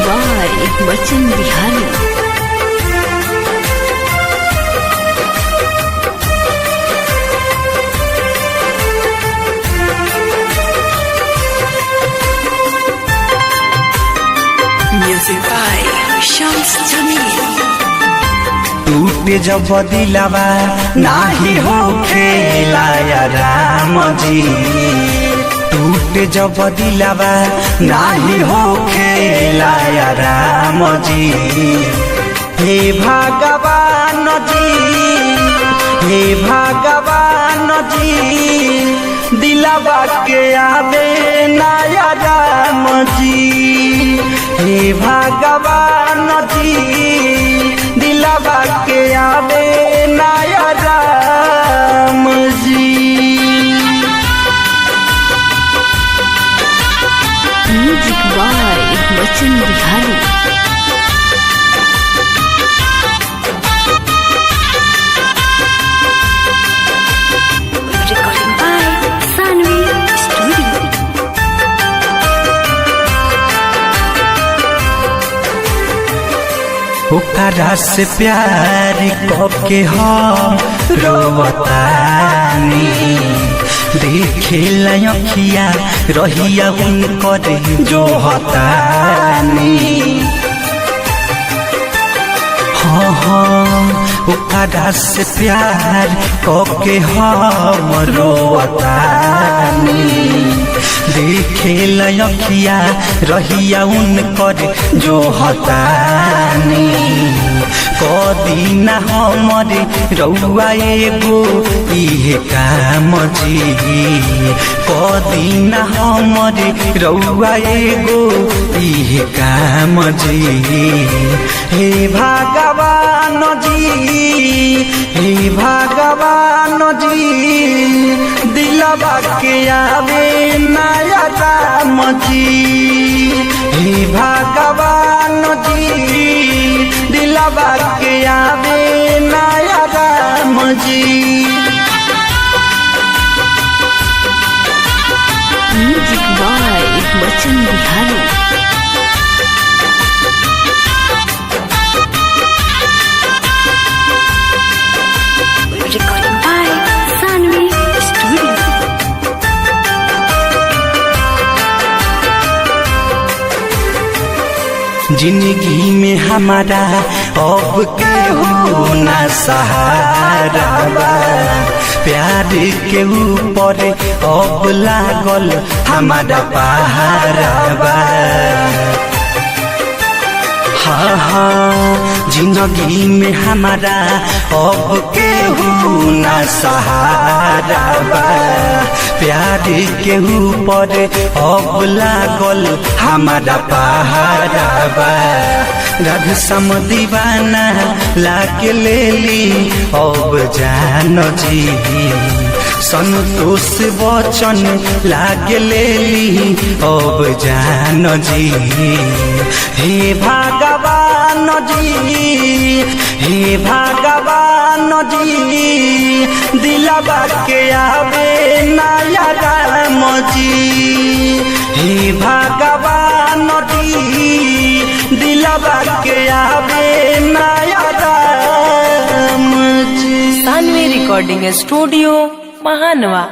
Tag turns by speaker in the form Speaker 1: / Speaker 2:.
Speaker 1: By Bachchan Bihari. Music by Shams Jameel.
Speaker 2: टूटे जब दिलवा नाही हो खेला या राम जी, टूटे जब दिलवा नाही हो खेला या राम जी। हे भगवान जी, हे भगवान जी, दिलवा के आवे नया राम जी। हे भगवान जी, दिलवा के आवे नया Ram ji.
Speaker 1: Music by Bachchan Bihari. Recording by Saanvi studio.
Speaker 2: ओकरा से प्यार के हम रोवतानी, देखे लखिया रहिया उनकर जो हतानी। हाँ हाँ ओकरा से प्यार के हम रोवतानी, देखे लखिया रहिया उनकर जो हतानी। कदीना हमरे रउआ एगो इहे काम जी, कदीना हमरे रउआ एगो इहे काम जी। हे भगवान जी, हे भगवान जी, दिलवा के आवे नया राम जी। हे भगवान जी, दिलवा के आवे नया Ram ji.
Speaker 1: Music by Bachchan Bihari. Recording by Saanvi studio.
Speaker 2: जिंदगी में हमारा अब केहू ना सहारा बा, प्यार के ऊपर अब लागल हमारा पहाड़ा बा। हाँ हाँ जिंदगी में हमारा अब केहू ना सहारा बा, प्यार के ऊपर अब लागल हमारा पहाड़ा बा। राधे सम दीवाना लाके लेली अब जान जी, संतोष बचन लागे लेली अब जान जी। हे भगवान जी, हे भगवान जी, दिलवा के आवे नया राम जी। हे भगवान जी, दिलवा के आवे नया राम जी।
Speaker 3: Saanvi recording studio महानवा।